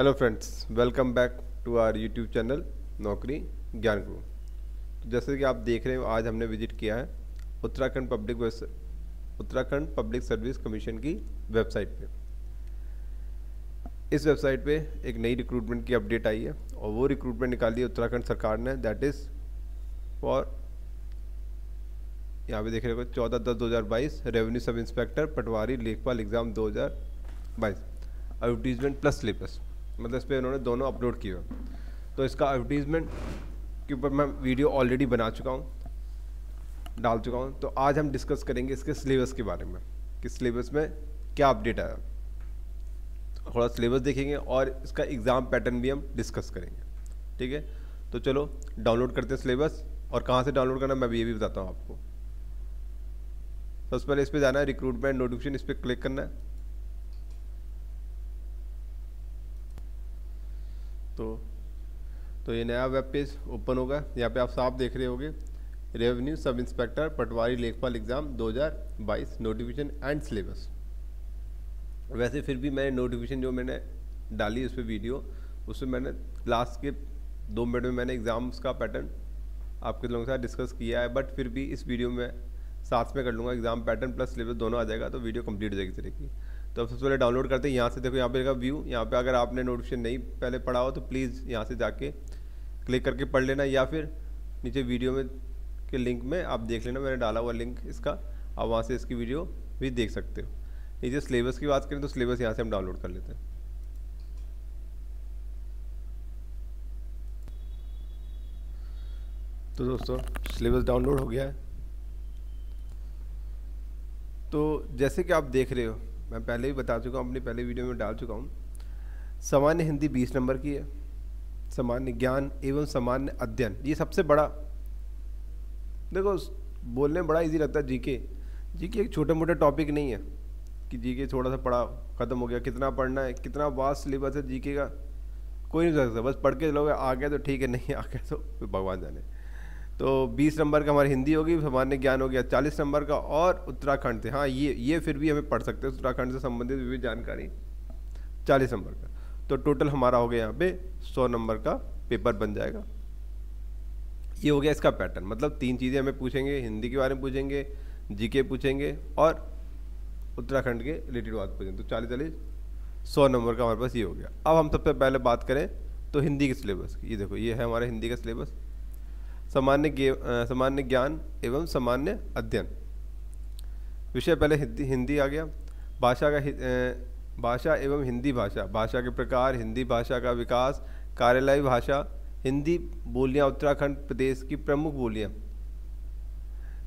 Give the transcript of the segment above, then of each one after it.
Hello friends, welcome back to our YouTube channel Naukri Gyan गुरु। तो जैसे कि आप देख रहे हो, आज हमने विजिट किया है उत्तराखंड पब्लिक सर्विस कमीशन की वेबसाइट पे। इस वेबसाइट पे एक नई रिक्रूटमेंट की अपडेट आई है और वो रिक्रूटमेंट निकाली है उत्तराखंड सरकार ने, दैट इज़ फॉर, यहाँ पे देख रहे हो 14/10/2022 रेवेन्यू सब इंस्पेक्टर पटवारी लेखपाल एग्ज़ाम 2022 एडवर्टीजमेंट प्लस सिलेबस, मतलब इस पर उन्होंने दोनों अपलोड किए हुए। तो इसका एडवर्टीजमेंट के ऊपर मैं वीडियो ऑलरेडी बना चुका हूँ, डाल चुका हूँ। तो आज हम डिस्कस करेंगे इसके सिलेबस के बारे में कि सिलेबस में क्या अपडेट आया, थोड़ा सिलेबस देखेंगे और इसका एग्ज़ाम पैटर्न भी हम डिस्कस करेंगे। ठीक है, तो चलो डाउनलोड करते हैं सिलेबस। और कहाँ से डाउनलोड करना मैं ये भी बताता हूँ आपको। सबसे पहले इस पर जाना है, रिक्रूटमेंट नोटिफिकेशन, इस पर क्लिक करना है। तो ये नया वेब पेज ओपन होगा। यहाँ पे आप साफ देख रहे होंगे रेवेन्यू सब इंस्पेक्टर पटवारी लेखपाल एग्ज़ाम 2022 नोटिफिकेशन एंड सिलेबस। वैसे फिर भी मैंने नोटिफिकेशन जो मैंने डाली उस पर वीडियो, उसमें मैंने लास्ट के 2 मिनट में मैंने एग्ज़ाम्स का पैटर्न आपके लोगों के साथ डिस्कस किया है, बट फिर भी इस वीडियो में साथ में कर लूँगा, एग्ज़ाम पैटर्न प्लस सिलेबस दोनों आ जाएगा, तो वीडियो कंप्लीट हो जाएगी इस तरह की। तो अब सबसे पहले डाउनलोड करते हैं। यहाँ से देखो, यहाँ पे का व्यू, यहाँ पे अगर आपने नोटिफिकेशन नहीं पहले पढ़ा हो तो प्लीज़ यहाँ से जाके क्लिक करके पढ़ लेना, या फिर नीचे वीडियो में के लिंक में आप देख लेना, मैंने डाला हुआ लिंक इसका, आप वहाँ से इसकी वीडियो भी देख सकते हो। नीचे सिलेबस की बात करें तो सिलेबस यहाँ से हम डाउनलोड कर लेते हैं। तो दोस्तों सिलेबस डाउनलोड हो गया है। तो जैसे कि आप देख रहे हो, मैं पहले ही बता चुका हूँ, अपनी पहले वीडियो में डाल चुका हूँ। सामान्य हिंदी 20 नंबर की है, सामान्य ज्ञान एवं सामान्य अध्ययन ये सबसे बड़ा, देखो बोलने में बड़ा इजी लगता है। जीके एक छोटा मोटा टॉपिक नहीं है कि जीके थोड़ा सा पढ़ा ख़त्म हो गया। कितना पढ़ना है, कितना वास्ट सिलेबस है जीके का, कोई नहीं सकता। बस पढ़ के चलोगे, आ गया तो ठीक है, नहीं आ गया तो भगवान जाने। तो 20 नंबर का हमारी हिंदी होगी, सामान्य ज्ञान हो गया 40 नंबर का, और उत्तराखंड से, हाँ ये फिर भी हमें पढ़ सकते हैं, उत्तराखंड से संबंधित विविध जानकारी 40 नंबर का। तो टोटल हमारा हो गया यहाँ पे 100 नंबर का पेपर बन जाएगा। ये हो गया इसका पैटर्न, मतलब 3 चीज़ें हमें पूछेंगे, हिंदी के बारे में पूछेंगे, जीके पूछेंगे और उत्तराखंड के रिलेटेड बात पूछेंगे। तो 40 100 नंबर का हमारे पास ये हो गया। अब हम सबसे पहले बात करें तो हिंदी के सिलेबस की। ये देखो, ये है हमारा हिंदी का सिलेबस, सामान्य ज्ञान एवं सामान्य अध्ययन। विषय पहले हिंदी आ गया। भाषा एवं हिंदी भाषा, भाषा के प्रकार, हिंदी भाषा का विकास, कार्यालयी भाषा, हिंदी बोलियाँ उत्तराखंड प्रदेश की प्रमुख बोलियाँ,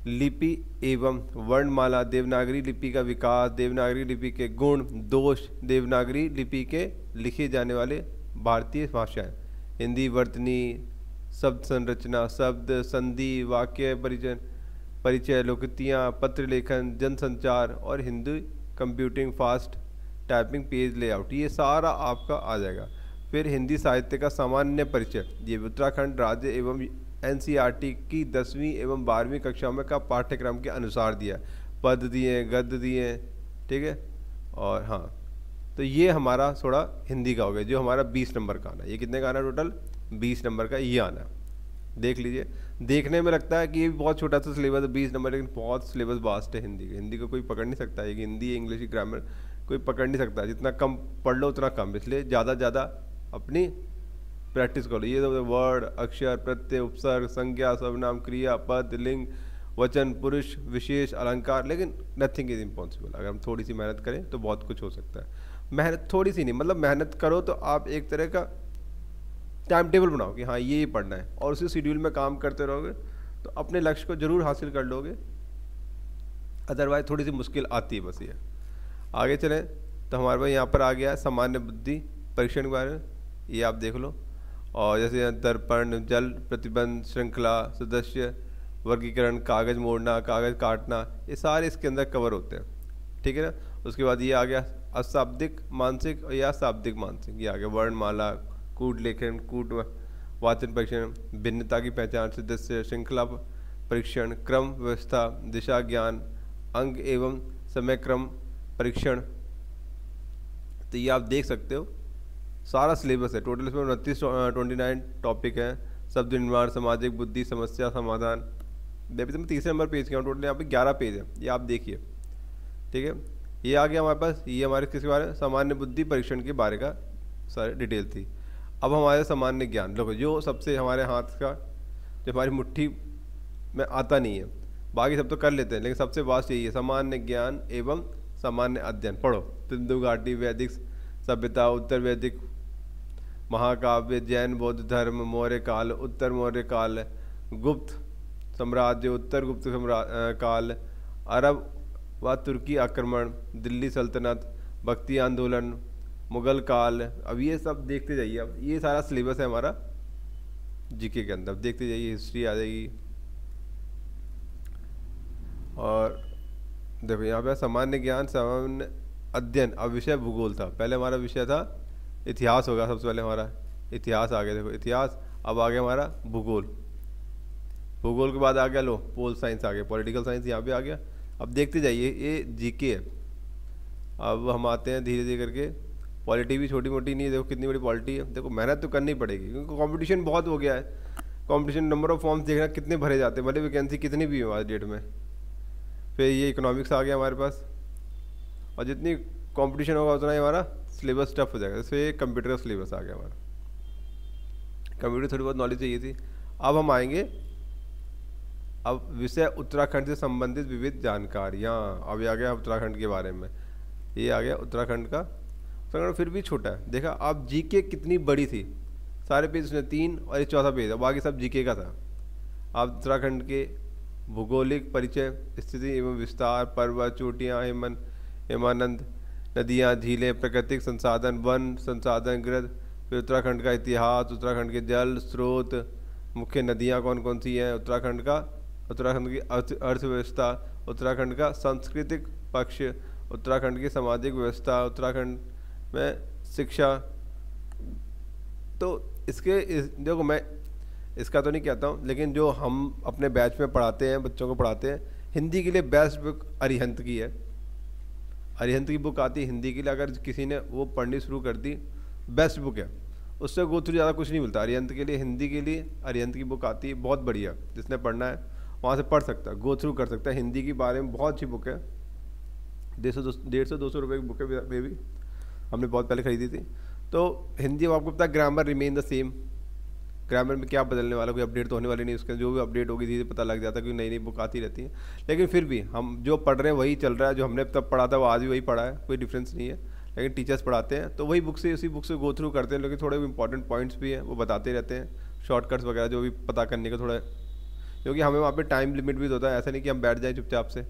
लिपि एवं वर्णमाला, देवनागरी लिपि का विकास, देवनागरी लिपि के गुण दोष, देवनागरी लिपि के लिखे जाने वाले भारतीय भाषाएं, हिंदी वर्तनी, शब्द संरचना, शब्द संधि, वाक्य परिचय, लोकोक्तियाँ, पत्र लेखन, जनसंचार और Hindi computing, fast typing, page layout, ये सारा आपका आ जाएगा। फिर हिंदी साहित्य का सामान्य परिचय, ये उत्तराखंड राज्य एवं एनसीईआरटी की 10वीं एवं 12वीं कक्षाओं में का पाठ्यक्रम के अनुसार दिया, पद दिए, गद्य दिए, ठीक है। और हाँ, तो ये हमारा थोड़ा हिंदी का हो गया, जो हमारा 20 नंबर का आना। ये कितने का आना टोटल? 20 नंबर का ये आना। देख लीजिए, देखने में लगता है कि ये भी बहुत छोटा सा सिलेबस है 20 नंबर, लेकिन बहुत सिलेबस वास्ट है हिंदी का। हिंदी को कोई पकड़ नहीं सकता है कि हिंदी इंग्लिश की ग्रामर कोई पकड़ नहीं सकता। जितना कम पढ़ लो उतना कम, इसलिए ज़्यादा अपनी प्रैक्टिस करो। ये वर्ड, अक्षर, प्रत्यय, उपसर्ग, संज्ञा, सर्वनाम, क्रिया, पद, लिंग, वचन, पुरुष, विशेष, अलंकार, लेकिन नथिंग इज इम्पॉसिबल। अगर हम थोड़ी सी मेहनत करें तो बहुत कुछ हो सकता है। मेहनत थोड़ी सी नहीं, मतलब मेहनत करो तो आप एक तरह का टाइम टेबल बनाओ कि हाँ ये पढ़ना है, और उसी शेड्यूल में काम करते रहोगे तो अपने लक्ष्य को जरूर हासिल कर लोगे। अदरवाइज थोड़ी सी मुश्किल आती है, बस ये। आगे चलें तो हमारे पास यहाँ पर आ गया सामान्य बुद्धि परीक्षण के बारे में, ये आप देख लो। और जैसे दर्पण, जल प्रतिबंध, श्रृंखला, सदस्य, वर्गीकरण, कागज़ मोड़ना, कागज़ काटना, ये सारे इसके अंदर कवर होते हैं, ठीक है ना। उसके बाद ये आ गया अशाब्दिक मानसिक या शाब्दिक मानसिक, ये आ गया वर्णमाला, कूट लेखन, कूट वाचन परीक्षण, भिन्नता की पहचान, सदस्य, श्रृंखला परीक्षण, क्रम व्यवस्था, दिशा ज्ञान, अंग एवं समय क्रम परीक्षण। तो ये आप देख सकते हो सारा सिलेबस है टोटल, इसमें 29 टॉपिक हैं। शब्द निर्माण, सामाजिक बुद्धि, समस्या समाधान। मैं तीसरे नंबर पेज के हूँ, टोटल यहाँ पे 11 पेज है, ये आप देखिए। ठीक है, ये आ गया हमारे पास, ये हमारे किसके बारे में, सामान्य बुद्धि परीक्षण के बारे का सारी डिटेल थी। अब हमारे सामान्य ज्ञान, देखो जो सबसे हमारे हाथ का, जो हमारी मुट्ठी में आता नहीं है, बाकी सब तो कर लेते हैं, लेकिन सबसे वास्ट यही है, सामान्य ज्ञान एवं सामान्य अध्ययन। पढ़ो, सिंधु घाटी, वैदिक सभ्यता, उत्तर वैदिक महाकाव्य, जैन बौद्ध धर्म, मौर्य काल, उत्तर मौर्य काल, गुप्त साम्राज्य, उत्तर गुप्त काल, अरब व तुर्की आक्रमण, दिल्ली सल्तनत, भक्ति आंदोलन, मुगल काल। अब ये सब देखते जाइए, अब ये सारा सिलेबस है हमारा जीके के अंदर, देखते जाइए, हिस्ट्री आ जाएगी। और देखो यहाँ पे सामान्य ज्ञान, सामान्य अध्ययन। अब विषय भूगोल था, पहले हमारा विषय था इतिहास होगा, सबसे पहले हमारा इतिहास आ गया, देखो इतिहास। अब आ गया हमारा भूगोल, भूगोल के बाद आ गया लो पोल साइंस आ गया, पॉलिटिकल साइंस यहाँ पे आ गया। अब देखते जाइए, ये जीके है। अब हम आते हैं धीरे धीरे करके, पॉलिटी भी छोटी मोटी नहीं है, देखो कितनी बड़ी पॉलिटी है। देखो मेहनत तो करनी पड़ेगी, क्योंकि कंपटीशन बहुत हो गया है। कंपटीशन, नंबर ऑफ फॉर्म्स देखना कितने भरे जाते हैं, भले वैकेंसी कितनी भी है हमारे डेट में। फिर ये इकोनॉमिक्स आ गया हमारे पास, और जितनी कंपटीशन होगा उतना ही हमारा सिलेबस टफ हो जाएगा। जैसे कंप्यूटर का सिलेबस आ गया हमारा, कंप्यूटर थोड़ी बहुत नॉलेज चाहिए थी। अब हम आएंगे, अब विषय उत्तराखंड से संबंधित विविध जानकारियाँ। अब ये आ गया उत्तराखंड के बारे में, ये आ गया उत्तराखंड का। उत्तराखंड फिर भी छोटा है, देखा आप जीके कितनी बड़ी थी, सारे पेज उसने 3 और ये चौथा पेज है, बाकी सब जीके का था। आप उत्तराखंड के भूगोलिक परिचय, स्थिति एवं विस्तार, पर्वत, चोटियाँ, हिमानंद, नदियाँ, झीलें, प्राकृतिक संसाधन, वन संसाधन, गृह। फिर उत्तराखंड का इतिहास, उत्तराखंड के जल स्रोत, मुख्य नदियाँ कौन कौन सी हैं उत्तराखंड का, उत्तराखंड की अर्थव्यवस्था, उत्तराखंड का सांस्कृतिक पक्ष, उत्तराखंड की सामाजिक व्यवस्था, उत्तराखंड में शिक्षा। तो देखो मैं इसका तो नहीं कहता हूँ, लेकिन जो हम अपने बैच में पढ़ाते हैं, बच्चों को पढ़ाते हैं, हिंदी के लिए बेस्ट बुक अरिहंत की है। अरिहंत की बुक आती है हिंदी के लिए, अगर किसी ने वो पढ़नी शुरू कर दी, बेस्ट बुक है, उससे गो थ्रू ज़्यादा कुछ नहीं मिलता। अरिहंत के लिए, हिंदी के लिए अरिहंत की बुक आती है, बहुत बढ़िया, जिसने पढ़ना है वहाँ से पढ़ सकता है, गो थ्रू कर सकता है। हिंदी के बारे में बहुत अच्छी बुक है, 150-200 रुपये की बुक है, वे भी हमने बहुत पहले खरीदी थी। तो हिंदी में आपको पता है, grammar remain the same, grammar में क्या बदलने वाला, कोई अपडेट तो होने वाली नहीं, उसके जो भी अपडेट होगी धीरे पता लग जाता है, क्योंकि नई नई बुक आती रहती है। लेकिन फिर भी हम जो पढ़ रहे हैं वही चल रहा है, जो हमने तब पढ़ा था वो आज भी वही पढ़ा है, कोई डिफरेंस नहीं है। लेकिन टीचर्स पढ़ाते हैं तो वही बुक से, उसी बुक से गो थ्रू करते हैं, लेकिन थोड़े इंपॉर्टेंट पॉइंट्स भी हैं वो बताते रहते हैं, शॉर्टकट्स वगैरह जो भी पता करने का थोड़ा, क्योंकि हमें वहाँ पे टाइम लिमिट भी होता है, ऐसा नहीं कि हम बैठ जाएँ चुपचाप से,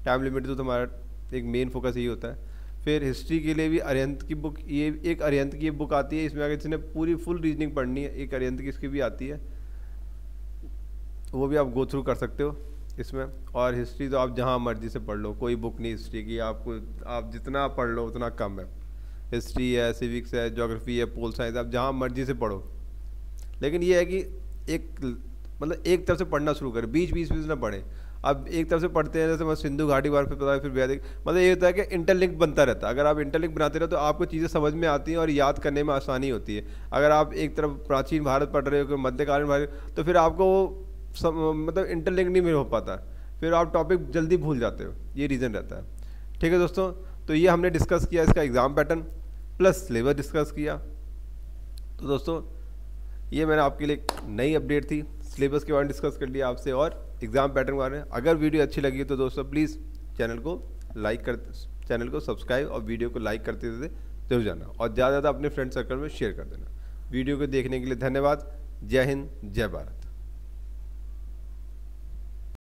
टाइम लिमिट तो हमारा एक मेन फोकस यही होता है। फिर हिस्ट्री के लिए भी अरिहंत की बुक, ये एक अरिहंत की बुक आती है, इसमें अगर जिसने पूरी फुल रीजनिंग पढ़नी है, एक अरिहंत की इसकी भी आती है, वो भी आप गो थ्रू कर सकते हो इसमें। और हिस्ट्री तो आप जहाँ मर्जी से पढ़ लो, कोई बुक नहीं हिस्ट्री की, आपको आप जितना पढ़ लो उतना कम है। हिस्ट्री है, सिविक्स है, ज्योग्राफी है, पोल साइंस, आप जहाँ मर्जी से पढ़ो। लेकिन ये है कि एक तरफ से पढ़ना शुरू करें, बीच ना पढ़े। अब एक तरफ से पढ़ते हैं, जैसे मैं सिंधु घाटी बारे में पता है, फिर वैदिक, ये होता है कि इंटरलिंक बनता रहता है। अगर आप इंटरलिंक बनाते रहो तो आपको चीज़ें समझ में आती हैं और याद करने में आसानी होती है। अगर आप एक तरफ प्राचीन भारत पढ़ रहे हो, मध्यकालीन भारत, तो फिर आपको वो इंटरलिंक नहीं हो पाता, फिर आप टॉपिक जल्दी भूल जाते हो, ये रीज़न रहता है। ठीक है दोस्तों, तो ये हमने डिस्कस किया इसका exam pattern plus syllabus discuss किया। तो दोस्तों ये मैंने आपके लिए नई अपडेट थी, सिलेबस के बारे में डिस्कस कर लिया आपसे और एग्ज़ाम पैटर्न के बारे में। अगर वीडियो अच्छी लगी तो दोस्तों प्लीज़ चैनल को सब्सक्राइब और वीडियो को लाइक करते जरूर जाना, और ज़्यादा अपने फ्रेंड सर्कल में शेयर कर देना। वीडियो को देखने के लिए धन्यवाद। जय हिंद, जय भारत।